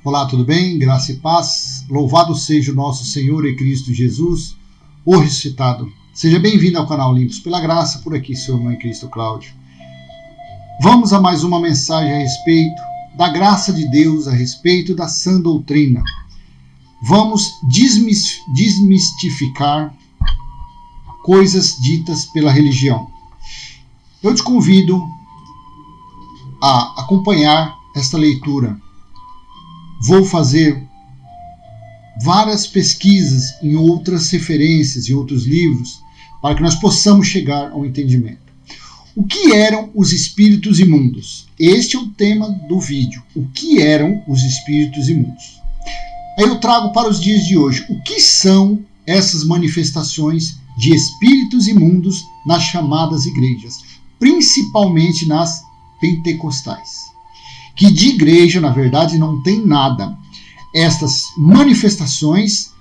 Olá, tudo bem? Graça e paz. Louvado seja o nosso Senhor e Cristo Jesus, o ressuscitado. Seja bem-vindo ao canal Limpos pela Graça, por aqui seu irmão em Cristo, Cláudio. Vamos a mais uma mensagem a respeito da graça de Deus, a respeito da sã doutrina. Vamos desmistificar coisas ditas pela religião. Eu te convido a acompanhar esta leitura. Vou fazer várias pesquisas em outras referências, em outros livros, para que nós possamos chegar ao entendimento. O que eram os espíritos imundos? Este é o tema do vídeo. O que eram os espíritos imundos? Aí eu trago para os dias de hoje. O que são essas manifestações de espíritos imundos nas chamadas igrejas, principalmente nas pentecostais? Que de igreja, na verdade, não tem nada. Estas manifestações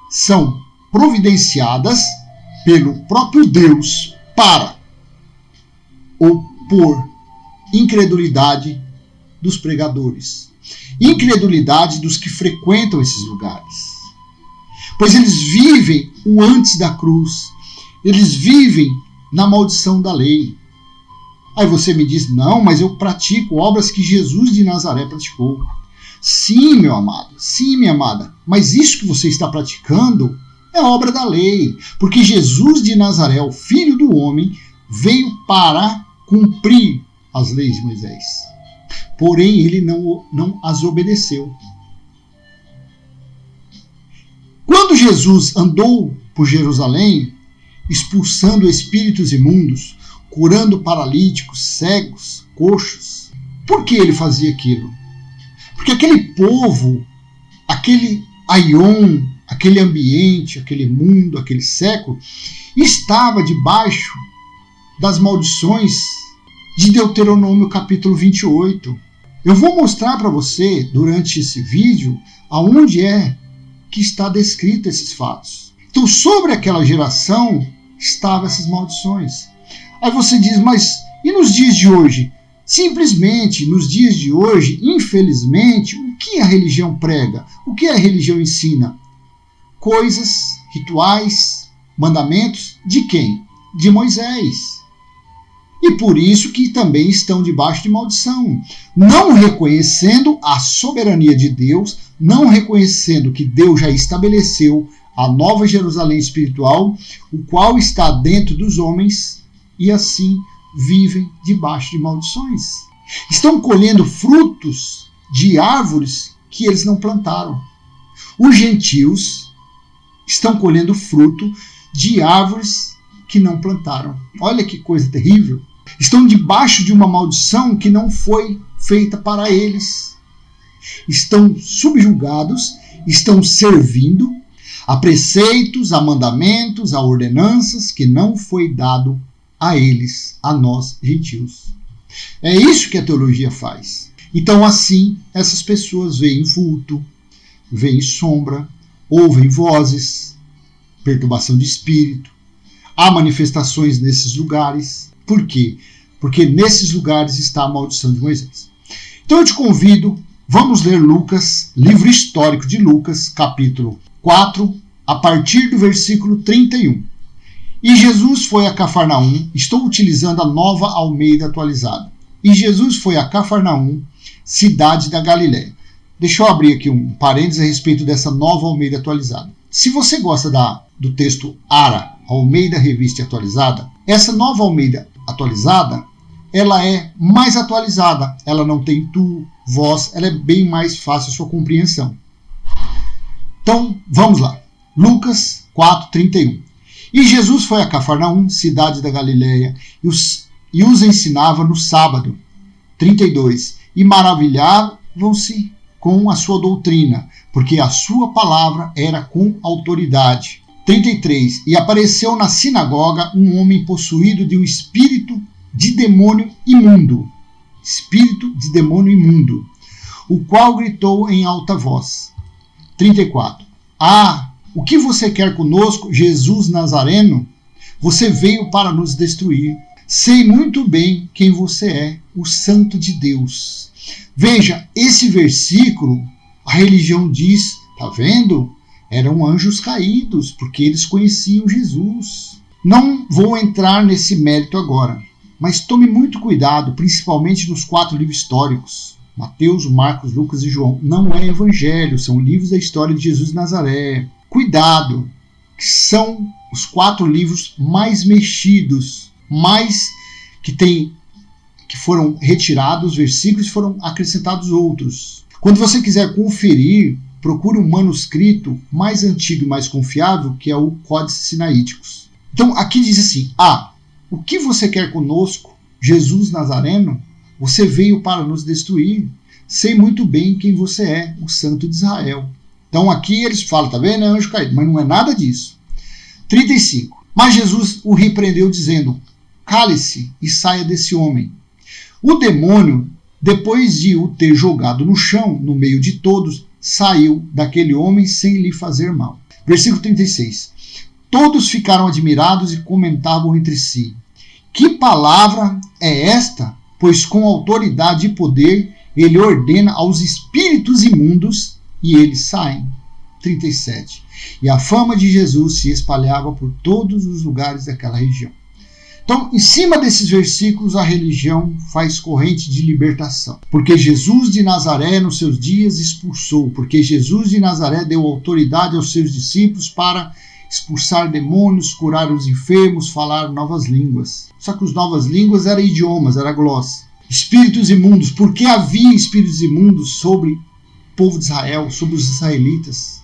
são providenciadas pelo próprio Deus para ou por incredulidade dos pregadores, incredulidade dos que frequentam esses lugares. Pois eles vivem o antes da cruz, eles vivem na maldição da lei. Aí você me diz, não, mas eu pratico obras que Jesus de Nazaré praticou. Sim, meu amado, sim, minha amada, mas isso que você está praticando é obra da lei, porque Jesus de Nazaré, o Filho do Homem, veio para cumprir as leis de Moisés. Porém, ele não as obedeceu. Quando Jesus andou por Jerusalém, expulsando espíritos imundos, curando paralíticos, cegos, coxos. Por que ele fazia aquilo? Porque aquele povo, aquele aion, aquele ambiente, aquele mundo, aquele século, estava debaixo das maldições de Deuteronômio capítulo 28. Eu vou mostrar para você, durante esse vídeo, aonde é que está descrito esses fatos. Então, sobre aquela geração, estavam essas maldições. Aí você diz, mas e nos dias de hoje? Simplesmente, nos dias de hoje, infelizmente, o que a religião prega? O que a religião ensina? Coisas, rituais, mandamentos de quem? De Moisés. E por isso que também estão debaixo de maldição. Não reconhecendo a soberania de Deus, não reconhecendo que Deus já estabeleceu a nova Jerusalém espiritual, o qual está dentro dos homens, e assim vivem debaixo de maldições. Estão colhendo frutos de árvores que eles não plantaram. Os gentios estão colhendo fruto de árvores que não plantaram. Olha que coisa terrível. Estão debaixo de uma maldição que não foi feita para eles. Estão subjugados, estão servindo a preceitos, a mandamentos, a ordenanças que não foi dado a eles, a nós, gentios. É isso que a teologia faz. Então, assim, essas pessoas veem vulto, veem sombra, ouvem vozes, perturbação de espírito. Há manifestações nesses lugares. Por quê? Porque nesses lugares está a maldição de Moisés. Então eu te convido, vamos ler Lucas, livro histórico de Lucas, capítulo 4, a partir do versículo 31. E Jesus foi a Cafarnaum, estou utilizando a Nova Almeida atualizada. E Jesus foi a Cafarnaum, cidade da Galiléia. Deixa eu abrir aqui um parênteses a respeito dessa Nova Almeida atualizada. Se você gosta do texto ARA, Almeida Revista e Atualizada, essa Nova Almeida atualizada, ela é mais atualizada. Ela não tem tu, voz, ela é bem mais fácil a sua compreensão. Então, vamos lá. Lucas 4:31. E Jesus foi a Cafarnaum, cidade da Galiléia, e os ensinava no sábado. 32. E maravilhavam-se com a sua doutrina, porque a sua palavra era com autoridade. 33. E apareceu na sinagoga um homem possuído de um espírito de demônio imundo. Espírito de demônio imundo, o qual gritou em alta voz. 34. O que você quer conosco, Jesus Nazareno? Você veio para nos destruir. Sei muito bem quem você é, o Santo de Deus. Veja, esse versículo, A religião diz, tá vendo? Eram anjos caídos, porque eles conheciam Jesus. Não vou entrar nesse mérito agora, mas tome muito cuidado, principalmente nos 4 livros históricos. Mateus, Marcos, Lucas e João. Não é evangelho, são livros da história de Jesus de Nazaré. Cuidado, que são os 4 livros mais mexidos, mais que foram retirados versículos e foram acrescentados outros. Quando você quiser conferir, procure um manuscrito mais antigo e mais confiável, que é o Códice Sinaíticos. Então aqui diz assim: o que você quer conosco, Jesus Nazareno? Você veio para nos destruir. Sei muito bem quem você é, o Santo de Israel. Então aqui eles falam, tá vendo? É anjo caído, mas não é nada disso. 35. Mas Jesus o repreendeu dizendo: cale-se e saia desse homem. O demônio, depois de o ter jogado no chão, no meio de todos, saiu daquele homem sem lhe fazer mal. Versículo 36. Todos ficaram admirados e comentavam entre si: que palavra é esta? Pois com autoridade e poder ele ordena aos espíritos imundos e eles saem. 37. E a fama de Jesus se espalhava por todos os lugares daquela região. Então, em cima desses versículos, a religião faz corrente de libertação. Porque Jesus de Nazaré, nos seus dias, expulsou. Porque Jesus de Nazaré deu autoridade aos seus discípulos para expulsar demônios, curar os enfermos, falar novas línguas. Só que as novas línguas eram idiomas, era glossa. Espíritos imundos. Por que havia espíritos imundos sobre o povo de Israel, sobre os israelitas?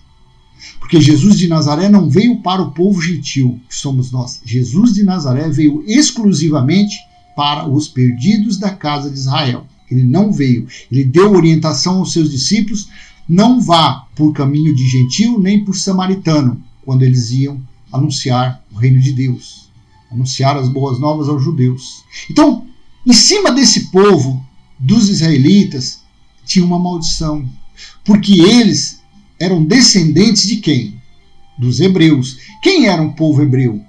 Porque Jesus de Nazaré não veio para o povo gentil, que somos nós. Jesus de Nazaré veio exclusivamente para os perdidos da casa de Israel. Ele não veio. Ele deu orientação aos seus discípulos: não vá por caminho de gentil nem por samaritano, quando eles iam anunciar o reino de Deus, anunciar as boas novas aos judeus. Então, em cima desse povo, dos israelitas, tinha uma maldição, porque eles eram descendentes de quem? Dos hebreus. Quem era o povo hebreu?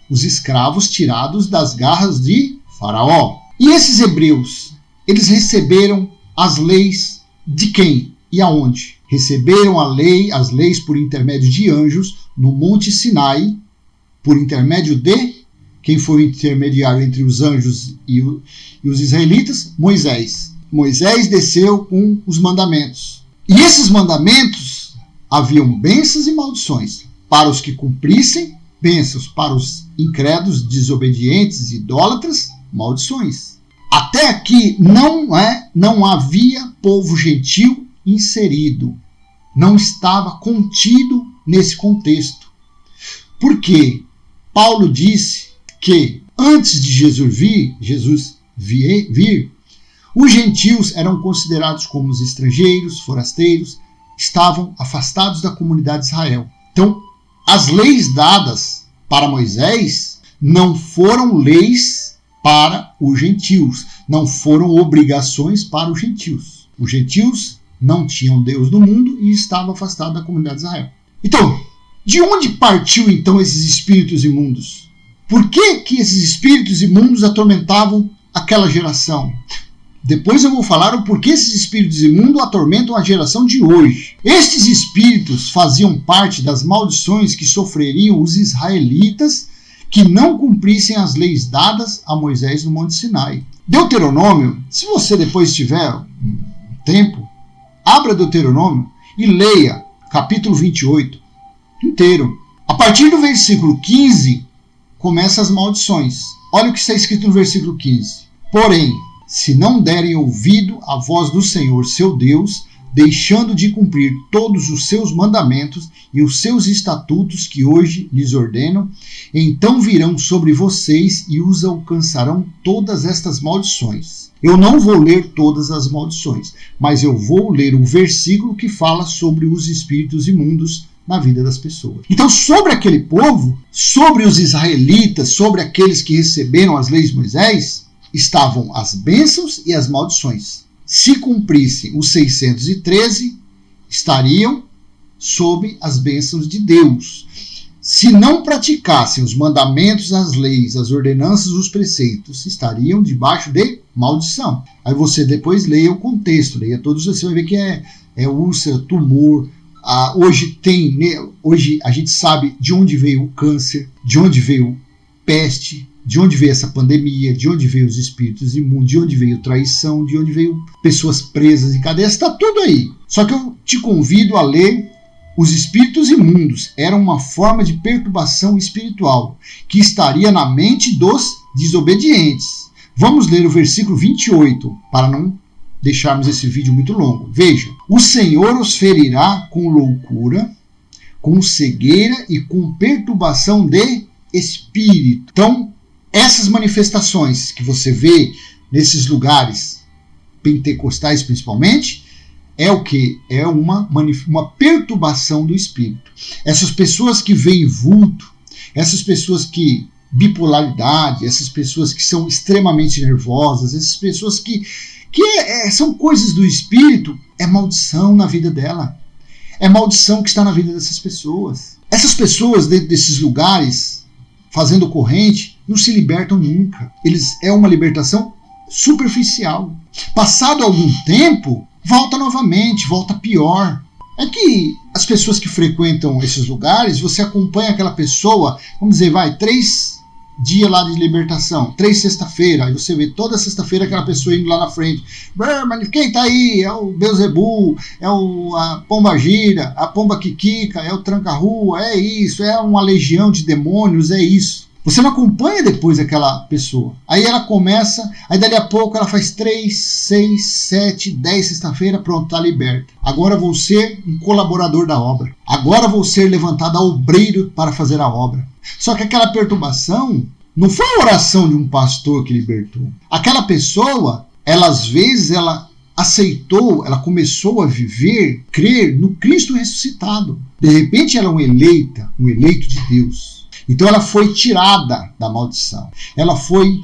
Os escravos tirados das garras de Faraó. E esses hebreus, eles receberam as leis de quem e aonde? Receberam as leis por intermédio de anjos no Monte Sinai, por intermédio de quem foi o intermediário entre os anjos e os israelitas? Moisés. Moisés desceu com os mandamentos. E esses mandamentos haviam bênçãos e maldições. Para os que cumprissem, bênçãos. Para os incrédulos, desobedientes, idólatras, maldições. Até aqui não havia povo gentil inserido. Não estava contido nesse contexto. Porque Paulo disse que antes de Jesus vir, os gentios eram considerados como os estrangeiros, forasteiros, estavam afastados da comunidade de Israel. Então, as leis dadas para Moisés não foram leis para os gentios, não foram obrigações para os gentios. Os gentios não tinham Deus no mundo e estavam afastados da comunidade de Israel. Então, de onde partiu então esses espíritos imundos? Por que esses espíritos imundos atormentavam aquela geração? Depois eu vou falar o porquê esses espíritos imundos atormentam a geração de hoje. Estes espíritos faziam parte das maldições que sofreriam os israelitas que não cumprissem as leis dadas a Moisés no Monte Sinai. Deuteronômio, se você depois tiver tempo, abra Deuteronômio e leia capítulo 28 inteiro. A partir do versículo 15, começam as maldições. Olha o que está escrito no versículo 15. Porém, se não derem ouvido à voz do Senhor seu Deus, deixando de cumprir todos os seus mandamentos e os seus estatutos que hoje lhes ordeno, então virão sobre vocês e os alcançarão todas estas maldições. Eu não vou ler todas as maldições, mas eu vou ler o versículo que fala sobre os espíritos imundos na vida das pessoas. Então, sobre aquele povo, sobre os israelitas, sobre aqueles que receberam as leis de Moisés, estavam as bênçãos e as maldições. Se cumprissem os 613, estariam sob as bênçãos de Deus. Se não praticassem os mandamentos, as leis, as ordenanças, os preceitos, estariam debaixo de maldição. Aí você depois leia o contexto, leia todos, você vai ver que úlcera, tumor. Hoje a gente sabe de onde veio o câncer, de onde veio peste, de onde veio essa pandemia, de onde veio os espíritos imundos, de onde veio traição, de onde veio pessoas presas em cadeias, está tudo aí. Só que eu te convido a ler os espíritos imundos. Era uma forma de perturbação espiritual que estaria na mente dos desobedientes. Vamos ler o versículo 28, para não deixarmos esse vídeo muito longo. Veja: o Senhor os ferirá com loucura, com cegueira e com perturbação de espírito. Então, essas manifestações que você vê nesses lugares pentecostais principalmente, é o que? É uma perturbação do espírito. Essas pessoas que veem vulto, essas pessoas que bipolaridade, essas pessoas que são extremamente nervosas, essas pessoas que são coisas do espírito, é maldição na vida dela. É maldição que está na vida dessas pessoas. Essas pessoas dentro desses lugares, fazendo corrente, não se libertam nunca. É uma libertação superficial. Passado algum tempo, volta novamente, volta pior. É que as pessoas que frequentam esses lugares, você acompanha aquela pessoa, vamos dizer, 3 dias lá de libertação, 3 sexta-feira, aí você vê toda sexta-feira aquela pessoa indo lá na frente. Mas quem tá aí? É o Beuzebu, é a Pomba Gira, a Pomba Kikika, é o Tranca-Rua, é isso, é uma legião de demônios, é isso. Você não acompanha depois aquela pessoa. Aí ela começa, aí dali a pouco ela faz 3, 6, 7, 10 sexta-feira, pronto, está liberta. Agora vou ser um colaborador da obra. Agora vou ser levantado a obreiro para fazer a obra. Só que aquela perturbação não foi a oração de um pastor que libertou. Aquela pessoa, às vezes, ela aceitou, ela começou a viver, crer no Cristo ressuscitado. De repente ela é um eleito de Deus. Então ela foi tirada da maldição. Ela foi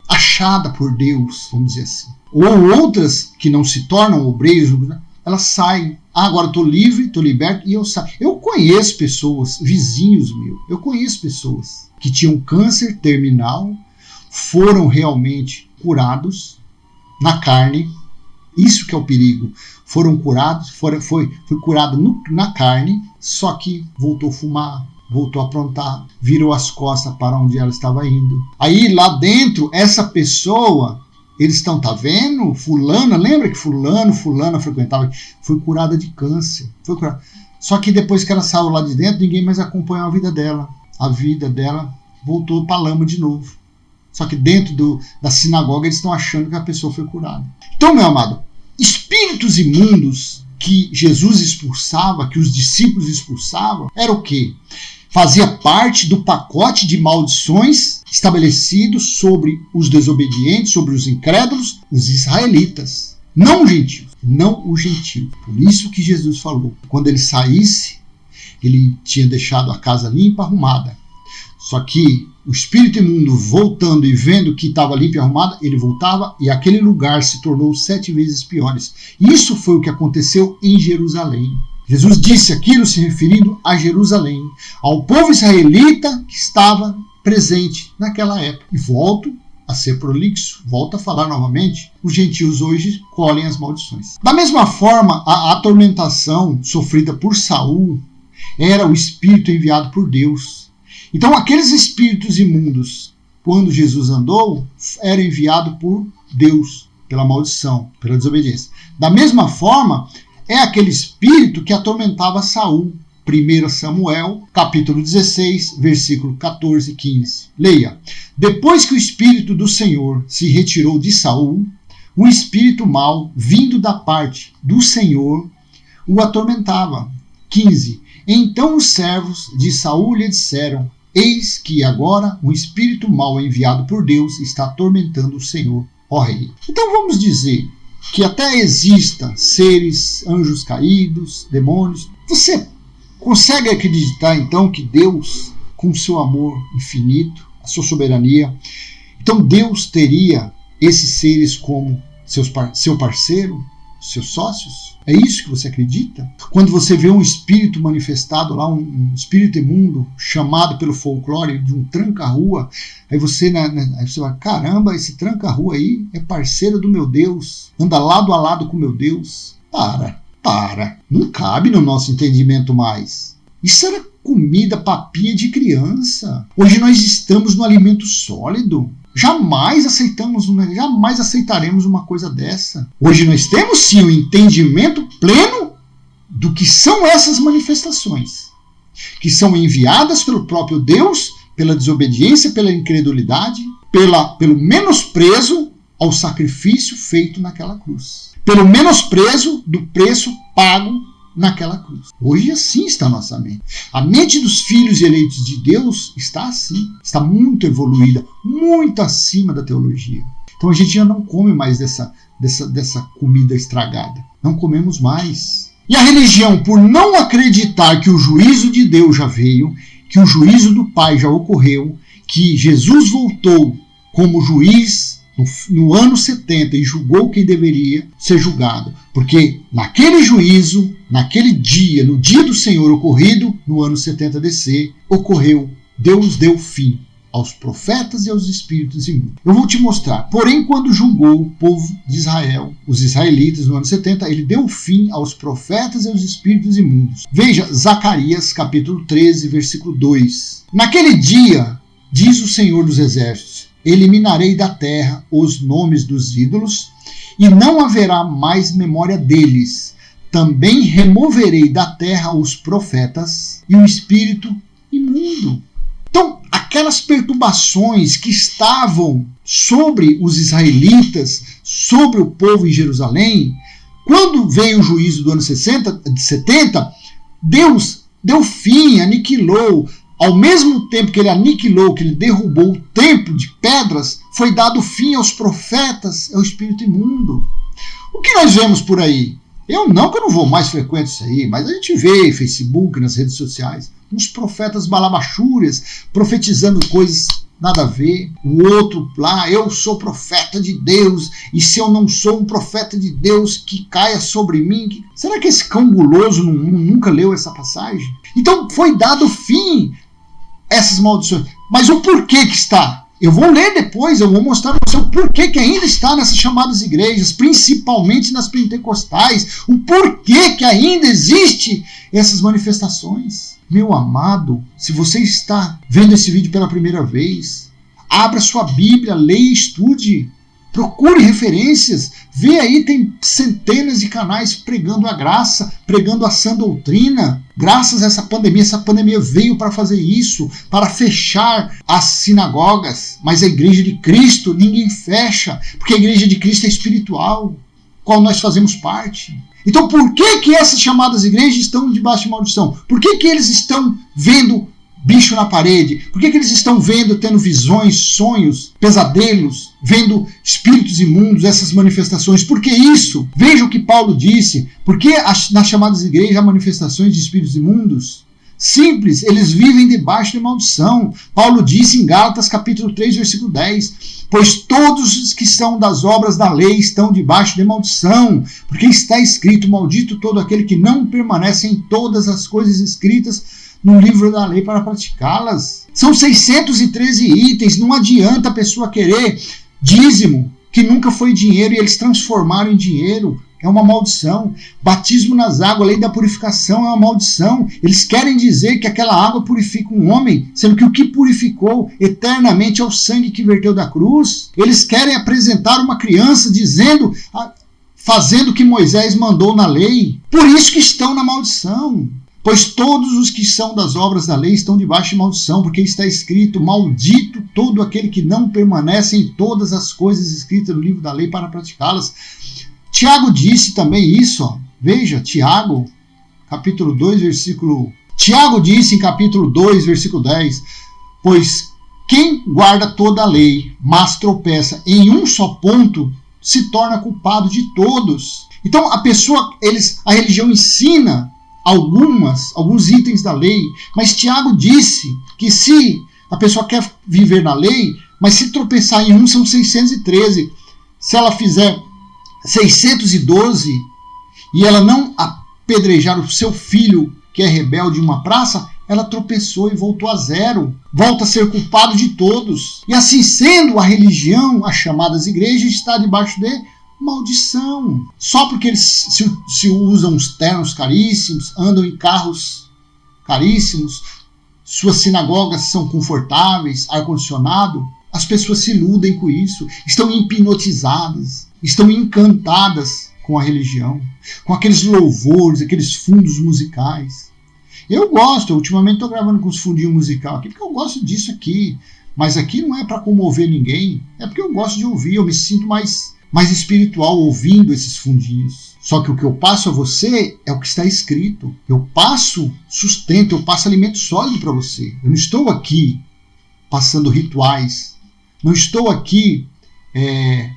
achada por Deus, vamos dizer assim. Ou outras que não se tornam obreiros, elas saem. Agora estou livre, estou liberto e eu saio. Eu conheço pessoas, vizinhos meus, eu conheço pessoas que tinham câncer terminal, foram realmente curados na carne. Isso que é o perigo. Foram curados, foi curado na carne, só que voltou a fumar, voltou a aprontar, virou as costas para onde ela estava indo. Aí lá dentro, essa pessoa, eles estão, tá vendo? Fulana, lembra que fulana frequentava, foi curada de câncer. Foi curada. Só que depois que ela saiu lá de dentro, ninguém mais acompanhou a vida dela. A vida dela voltou para a lama de novo. Só que dentro da sinagoga eles estão achando que a pessoa foi curada. Então, meu amado, espíritos imundos que Jesus expulsava, que os discípulos expulsavam, era o quê? Fazia parte do pacote de maldições estabelecido sobre os desobedientes, sobre os incrédulos, os israelitas. Não os gentios, não os gentios. Por isso que Jesus falou, quando ele saísse, ele tinha deixado a casa limpa, arrumada. Só que o espírito imundo voltando e vendo que estava limpo e arrumado, ele voltava e aquele lugar se tornou 7 vezes piores. Isso foi o que aconteceu em Jerusalém. Jesus disse aquilo se referindo a Jerusalém, ao povo israelita que estava presente naquela época. E volto a ser prolixo, volto a falar novamente, os gentios hoje colhem as maldições. Da mesma forma, a atormentação sofrida por Saul era o espírito enviado por Deus. Então aqueles espíritos imundos, quando Jesus andou, eram enviados por Deus, pela maldição, pela desobediência. Da mesma forma, é aquele espírito que atormentava Saul. 1 Samuel, capítulo 16, versículo 14 e 15. Leia. Depois que o espírito do Senhor se retirou de Saul, um espírito mau, vindo da parte do Senhor, o atormentava. 15. Então os servos de Saul lhe disseram: eis que agora um espírito mau enviado por Deus está atormentando o Senhor, ó rei. Então vamos dizer que até exista seres, anjos caídos, demônios. Você consegue acreditar então que Deus, com seu amor infinito, a sua soberania, então Deus teria esses seres como seu parceiro, seus sócios? É isso que você acredita? Quando você vê um espírito manifestado lá, um espírito imundo, chamado pelo folclore de um tranca-rua, aí você vai, caramba, esse tranca-rua aí é parceiro do meu Deus, anda lado a lado com o meu Deus. Não cabe no nosso entendimento mais. Isso era comida, papinha de criança. Hoje nós estamos no alimento sólido. Jamais aceitaremos uma coisa dessa. Hoje nós temos sim o entendimento pleno do que são essas manifestações, que são enviadas pelo próprio Deus, pela desobediência, pela incredulidade, pelo menosprezo ao sacrifício feito naquela cruz, pelo menosprezo do preço pago naquela cruz. Hoje assim está a nossa mente. A mente dos filhos eleitos de Deus está assim, está muito evoluída, muito acima da teologia. Então a gente já não come mais dessa comida estragada. Não comemos mais. E a religião, por não acreditar que o juízo de Deus já veio, que o juízo do Pai já ocorreu, que Jesus voltou como juiz no ano 70 e julgou quem deveria ser julgado. Porque naquele juízo, naquele dia, no dia do Senhor ocorrido, no ano 70 DC, ocorreu, Deus deu fim aos profetas e aos espíritos imundos. Eu vou te mostrar. Porém, quando julgou o povo de Israel, os israelitas, no ano 70, ele deu fim aos profetas e aos espíritos imundos. Veja, Zacarias, capítulo 13, versículo 2. Naquele dia, diz o Senhor dos Exércitos, eliminarei da terra os nomes dos ídolos, e não haverá mais memória deles. Também removerei da terra os profetas e o espírito imundo. Então, aquelas perturbações que estavam sobre os israelitas, sobre o povo em Jerusalém, quando veio o juízo do ano 70, Deus deu fim, aniquilou. Ao mesmo tempo que ele aniquilou, que ele derrubou o templo de pedras, foi dado fim aos profetas, ao espírito imundo. O que nós vemos por aí? Que eu não vou mais frequente isso aí, mas a gente vê Facebook, nas redes sociais, uns profetas balabachúrias, profetizando coisas nada a ver. O outro lá, eu sou profeta de Deus, e se eu não sou um profeta de Deus, que caia sobre mim. Será que esse cão guloso nunca leu essa passagem? Então foi dado fim a essas maldições. Mas o porquê que está? Eu vou ler depois, eu vou mostrar para você o porquê que ainda está nessas chamadas igrejas, principalmente nas pentecostais, o porquê que ainda existe essas manifestações. Meu amado, se você está vendo esse vídeo pela primeira vez, abra sua Bíblia, leia e estude. Procure referências. Vê aí, tem centenas de canais pregando a graça, pregando a sã doutrina. Graças a essa pandemia veio para fazer isso, para fechar as sinagogas. Mas a igreja de Cristo ninguém fecha, porque a igreja de Cristo é espiritual, qual nós fazemos parte. Então por que essas chamadas igrejas estão debaixo de maldição? Por que eles estão vendo bicho na parede? Por que eles estão tendo visões, sonhos, pesadelos, vendo espíritos imundos, essas manifestações? Por que isso? Veja o que Paulo disse. Por que nas chamadas igrejas há manifestações de espíritos imundos? Simples, eles vivem debaixo de maldição. Paulo disse em Gálatas capítulo 3, versículo 10, pois todos os que são das obras da lei estão debaixo de maldição, porque está escrito, maldito todo aquele que não permanece em todas as coisas escritas no livro da lei para praticá-las. São 613 itens, não adianta a pessoa querer dízimo, que nunca foi dinheiro, e eles transformaram em dinheiro. É uma maldição. Batismo nas águas, lei da purificação é uma maldição. Eles querem dizer que aquela água purifica um homem, sendo que o que purificou eternamente é o sangue que verteu da cruz. Eles querem apresentar uma criança fazendo o que Moisés mandou na lei. Por isso que estão na maldição. Pois todos os que são das obras da lei estão debaixo de maldição, porque está escrito, maldito todo aquele que não permanece em todas as coisas escritas no livro da lei para praticá-las. Tiago disse também isso, ó. Veja, Tiago, capítulo 2, versículo... Tiago disse em capítulo 2, versículo 10, pois quem guarda toda a lei, mas tropeça em um só ponto, se torna culpado de todos. Então a religião ensina alguns itens da lei, mas Tiago disse que se a pessoa quer viver na lei, mas se tropeçar em um são 613, se ela fizer 612 e ela não apedrejar o seu filho que é rebelde em uma praça, ela tropeçou e voltou a zero, volta a ser culpado de todos. E assim sendo, a religião, as chamadas igrejas, está debaixo de maldição. Só porque eles se usam uns ternos caríssimos, andam em carros caríssimos, suas sinagogas são confortáveis, ar-condicionado, as pessoas se iludem com isso, estão hipnotizadas, estão encantadas com a religião, com aqueles louvores, aqueles fundos musicais. Eu gosto, ultimamente estou gravando com os fundinhos musicais aqui, porque eu gosto disso aqui, mas aqui não é para comover ninguém, é porque eu gosto de ouvir, eu me sinto mais espiritual ouvindo esses fundinhos. Só que o que eu passo a você é o que está escrito. Eu passo sustento, eu passo alimento sólido para você. Eu não estou aqui passando rituais, não estou aqui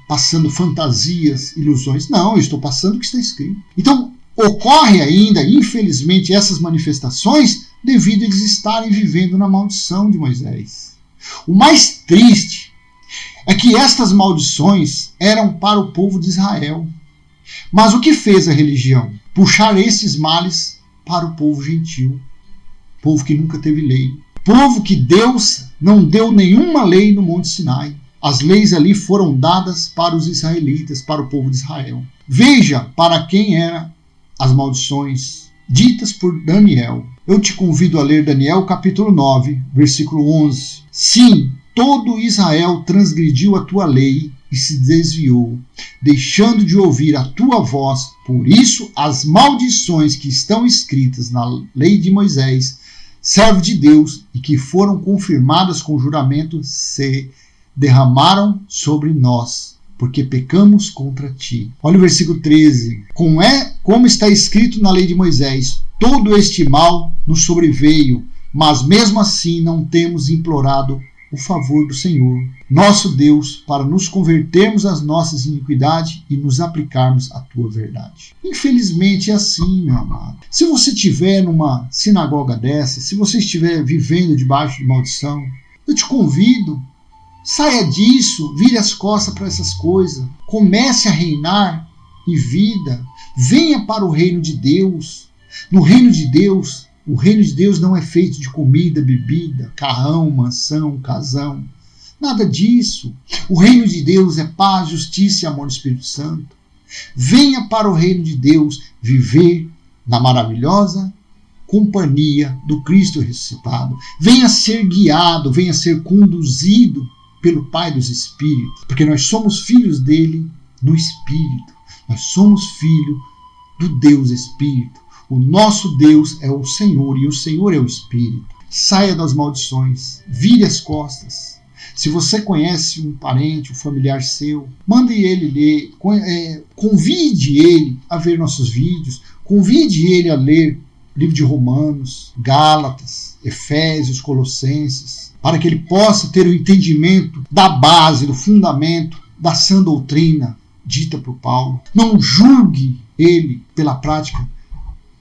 passando fantasias, ilusões. Não, eu estou passando o que está escrito. Então, ocorre ainda, infelizmente, essas manifestações devido a eles estarem vivendo na maldição de Moisés. O mais triste é que estas maldições eram para o povo de Israel. Mas o que fez a religião? Puxar esses males para o povo gentil, povo que nunca teve lei, povo que Deus não deu nenhuma lei no Monte Sinai. As leis ali foram dadas para os israelitas, para o povo de Israel. Veja para quem eram as maldições ditas por Daniel. Eu te convido a ler Daniel capítulo 9, versículo 11. Sim, todo Israel transgrediu a tua lei e se desviou, deixando de ouvir a tua voz. Por isso, as maldições que estão escritas na lei de Moisés, servo de Deus, e que foram confirmadas com juramento, se derramaram sobre nós, porque pecamos contra ti. Olha o versículo 13. Como está escrito na lei de Moisés, todo este mal nos sobreveio, mas mesmo assim não temos implorado o favor do Senhor, nosso Deus, para nos convertermos às nossas iniquidades e nos aplicarmos à tua verdade. Infelizmente é assim, meu amado. Se você estiver numa sinagoga dessa, se você estiver vivendo debaixo de maldição, eu te convido, saia disso, vire as costas para essas coisas, comece a reinar em vida, venha para o reino de Deus. No reino de Deus, o reino de Deus não é feito de comida, bebida, carrão, mansão, casão. Nada disso. O reino de Deus é paz, justiça e amor do Espírito Santo. Venha para o reino de Deus viver na maravilhosa companhia do Cristo ressuscitado. Venha ser guiado, venha ser conduzido pelo Pai dos Espíritos, porque nós somos filhos dele no Espírito. Nós somos filhos do Deus Espírito. O nosso Deus é o Senhor e o Senhor é o Espírito. Saia das maldições, vire as costas. Se você conhece um parente, um familiar seu, mande ele ler, convide ele a ver nossos vídeos, convide ele a ler o livro de Romanos, Gálatas, Efésios, Colossenses, para que ele possa ter o entendimento da base, do fundamento da sã doutrina dita por Paulo. Não julgue ele pela prática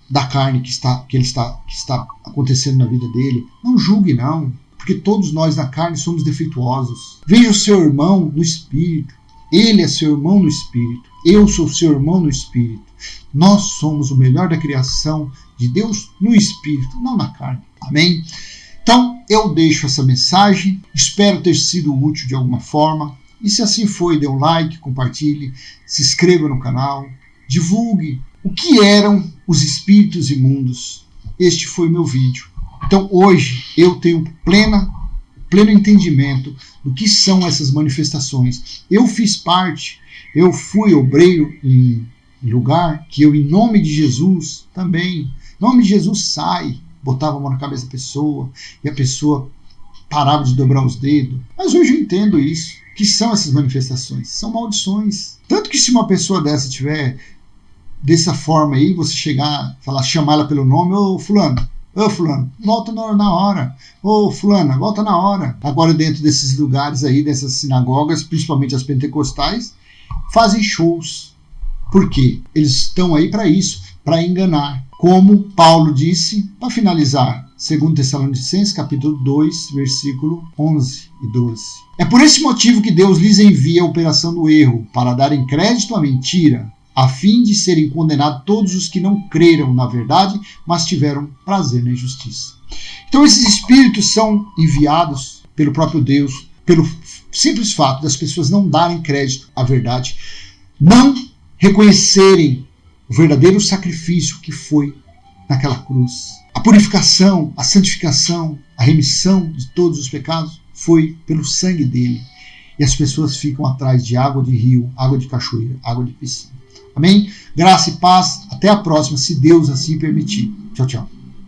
da carne que está acontecendo na vida dele. Não julgue, não, porque todos nós na carne somos defeituosos. Veja o seu irmão no Espírito. Ele é seu irmão no Espírito. Eu sou seu irmão no Espírito. Nós somos o melhor da criação de Deus no Espírito, não na carne. Amém? Então, eu deixo essa mensagem. Espero ter sido útil de alguma forma. E se assim foi, dê um like, compartilhe, se inscreva no canal, divulgue o que eram os espíritos imundos. Este foi o meu vídeo. Então hoje eu tenho pleno entendimento do que são essas manifestações. Eu fiz parte, eu fui obreiro em lugar que eu, em nome de Jesus, também, em nome de Jesus, sai, botava a mão na cabeça da pessoa e a pessoa parava de dobrar os dedos. Mas hoje eu entendo isso. O que são essas manifestações? São maldições. Tanto que se uma pessoa dessa tiver dessa forma aí, você chegar, chamar ela pelo nome, ô fulano, volta na hora, ô fulana, volta na hora. Agora dentro desses lugares aí, dessas sinagogas, principalmente as pentecostais, fazem shows. Por quê? Eles estão aí para isso, para enganar. Como Paulo disse, para finalizar, 2 Tessalonicenses, capítulo 2, versículo 11 e 12. É por esse motivo que Deus lhes envia a operação do erro, para darem crédito à mentira, a fim de serem condenados todos os que não creram na verdade, mas tiveram prazer na injustiça. Então esses espíritos são enviados pelo próprio Deus, pelo simples fato das pessoas não darem crédito à verdade, não reconhecerem o verdadeiro sacrifício que foi naquela cruz. A purificação, a santificação, a remissão de todos os pecados foi pelo sangue dele. E as pessoas ficam atrás de água de rio, água de cachoeira, água de piscina. Amém? Graça e paz. Até a próxima, se Deus assim permitir. Tchau, tchau.